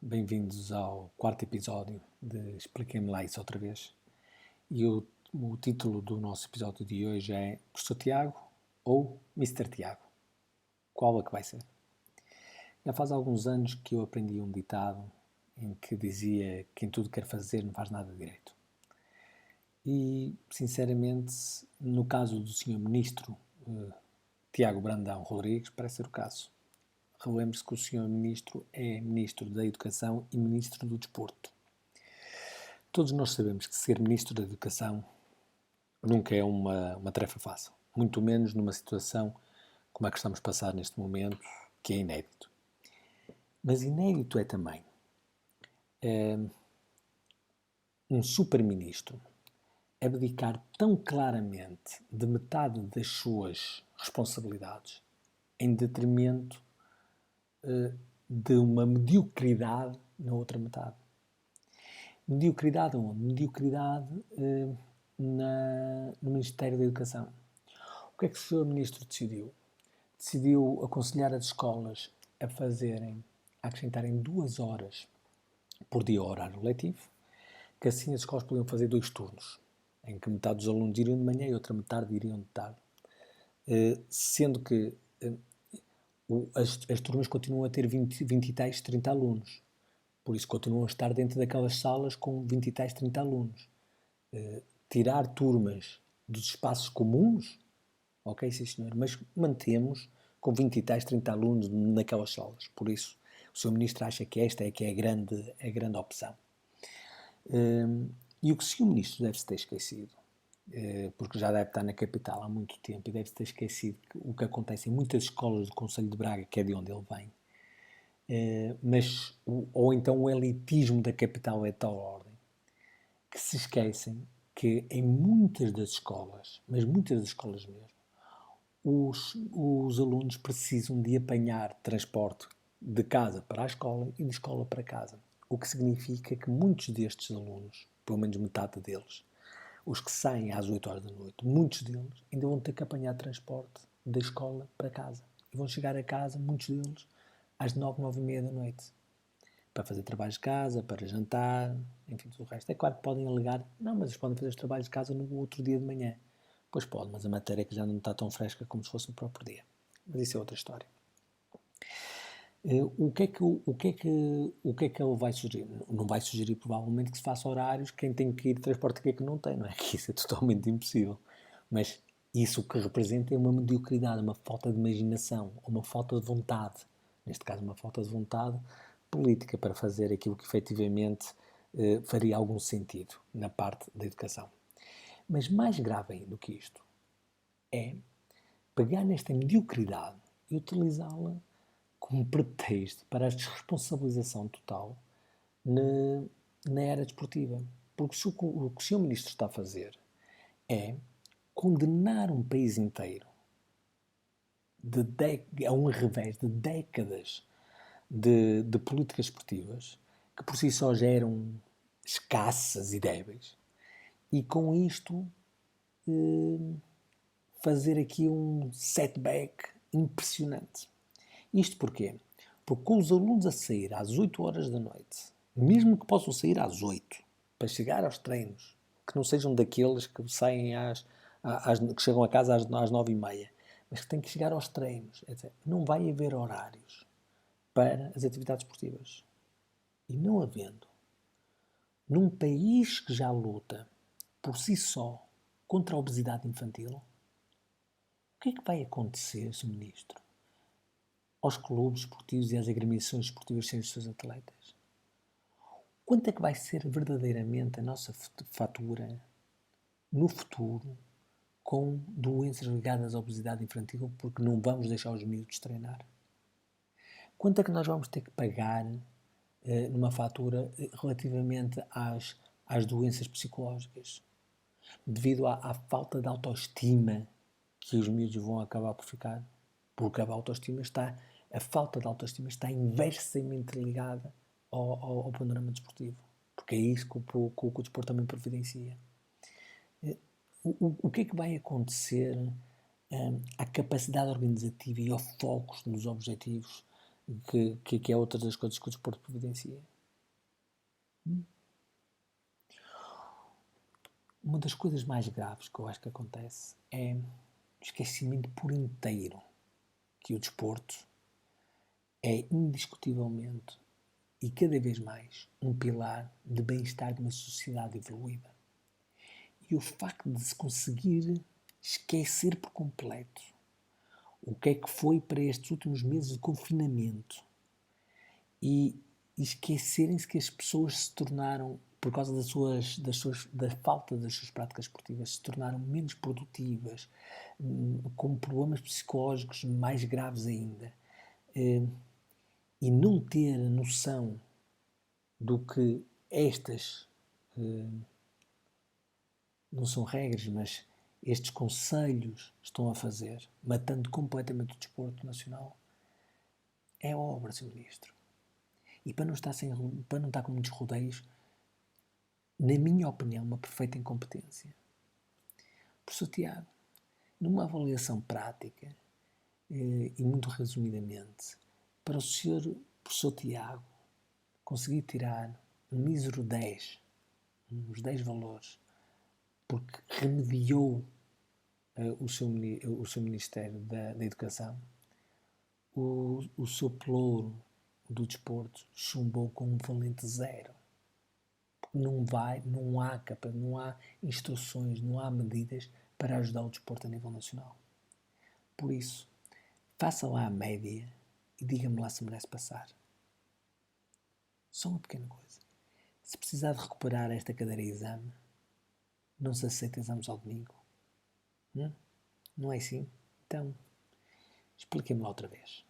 Bem-vindos ao quarto episódio de Expliquem-me lá isso outra vez. E o título do nosso episódio de hoje é Professor Tiago ou Mister Tiago? Qual é que vai ser? Já faz alguns anos que eu aprendi um ditado em que dizia que quem tudo quer fazer não faz nada direito. E, sinceramente, no caso do Sr. Ministro Tiago Brandão Rodrigues, parece ser o caso. Relembre-se que o Sr. Ministro é Ministro da Educação e Ministro do Desporto. Todos nós sabemos que ser Ministro da Educação nunca é uma tarefa fácil, muito menos numa situação como a que estamos a passar neste momento, que é inédito. Mas inédito é também um super-ministro abdicar tão claramente de metade das suas responsabilidades em detrimento de uma mediocridade na outra metade. Mediocridade onde? Mediocridade no Ministério da Educação. O que é que o Sr. Ministro decidiu? Decidiu aconselhar as escolas a acrescentarem 2 horas por dia ao horário letivo, que assim as escolas podiam fazer 2 turnos, em que metade dos alunos iriam de manhã e outra metade iriam de tarde. Sendo que as turmas continuam a ter 20 e tais 30 alunos. Por isso continuam a estar dentro daquelas salas com 20 e tais 30 alunos. Tirar turmas dos espaços comuns, ok, sim senhor, mas mantemos com 20 e tais 30 alunos naquelas salas. Por isso, o Sr. Ministro acha que esta é que é a grande opção. E o que o Sr. Ministro deve-se ter esquecido, porque já deve estar na capital há muito tempo e deve-se ter esquecido o que acontece em muitas escolas do Conselho de Braga, que é de onde ele vem, ou então o elitismo da capital é de tal ordem, que se esquecem que em muitas das escolas, mas muitas das escolas mesmo, os alunos precisam de apanhar transporte de casa para a escola e de escola para casa. O que significa que muitos destes alunos, pelo menos metade deles, os que saem às 8 horas da noite, muitos deles ainda vão ter que apanhar transporte da escola para casa. E vão chegar a casa, muitos deles, às 9, 9 e meia da noite. Para fazer trabalhos de casa, para jantar, enfim, tudo o resto. É claro que podem alegar, não, mas eles podem fazer os trabalhos de casa no outro dia de manhã. Pois pode, mas a matéria é que já não está tão fresca como se fosse no próprio dia. Mas isso é outra história. O que é que ele vai sugerir? Não vai sugerir provavelmente que se faça horários quem tem que ir de transporte que não tem, não é? Que isso é totalmente impossível. Mas isso que representa é uma mediocridade, uma falta de imaginação, uma falta de vontade. Neste caso, uma falta de vontade política para fazer aquilo que efetivamente faria algum sentido na parte da educação. Mas mais grave ainda do que isto é pegar nesta mediocridade e utilizá-la como pretexto para a desresponsabilização total na era desportiva. Porque o que o Sr. Ministro está a fazer é condenar um país inteiro a um revés de décadas de políticas esportivas que por si só já eram escassas e débeis, e com isto fazer aqui um setback impressionante. Isto porquê? Porque com os alunos a sair às 8 horas da noite, mesmo que possam sair às 8, para chegar aos treinos, que não sejam daqueles que saem que chegam a casa às 9 e meia, mas que têm que chegar aos treinos, etc. Não vai haver horários para as atividades esportivas. E não havendo, num país que já luta por si só contra a obesidade infantil, o que é que vai acontecer, Sr. Ministro, aos clubes esportivos e às agremiações esportivas sem os seus atletas? Quanto é que vai ser verdadeiramente a nossa fatura no futuro com doenças ligadas à obesidade infantil porque não vamos deixar os miúdos treinar? Quanto é que nós vamos ter que pagar numa fatura relativamente às doenças psicológicas? Devido à falta de autoestima que os miúdos vão acabar por ficar, porque a falta de autoestima está inversamente ligada ao panorama desportivo, porque é isso que o desporto também providencia. O que é que vai acontecer à capacidade organizativa e ao foco nos objetivos, que é outra das coisas que o desporto providencia? Uma das coisas mais graves que eu acho que acontece é o esquecimento por inteiro que o desporto é indiscutivelmente e cada vez mais um pilar de bem-estar de uma sociedade evoluída. E o facto de se conseguir esquecer por completo o que é que foi para estes últimos meses de confinamento e esquecerem-se que as pessoas se tornaram, por causa da falta das suas práticas esportivas, se tornaram menos produtivas, com problemas psicológicos mais graves ainda, e não ter a noção do que estas não são regras, mas estes conselhos estão a fazer, matando completamente o desporto nacional, é obra, Sr. Ministro. E para não estar com muitos rodeios, na minha opinião, uma perfeita incompetência. Professor Tiago, numa avaliação prática, e muito resumidamente, para o Sr. Professor Tiago conseguir tirar um mísero 10, uns 10 valores, porque remediou o seu Ministério da Educação, o seu pelouro do desporto chumbou com um valente 0. Não há instruções, não há medidas para ajudar o desporto a nível nacional. Por isso, faça lá a média e diga-me lá se merece passar. Só uma pequena coisa. Se precisar de recuperar esta cadeira de exame, não se aceita exames ao domingo. Não é assim? Então, expliquem-me lá outra vez.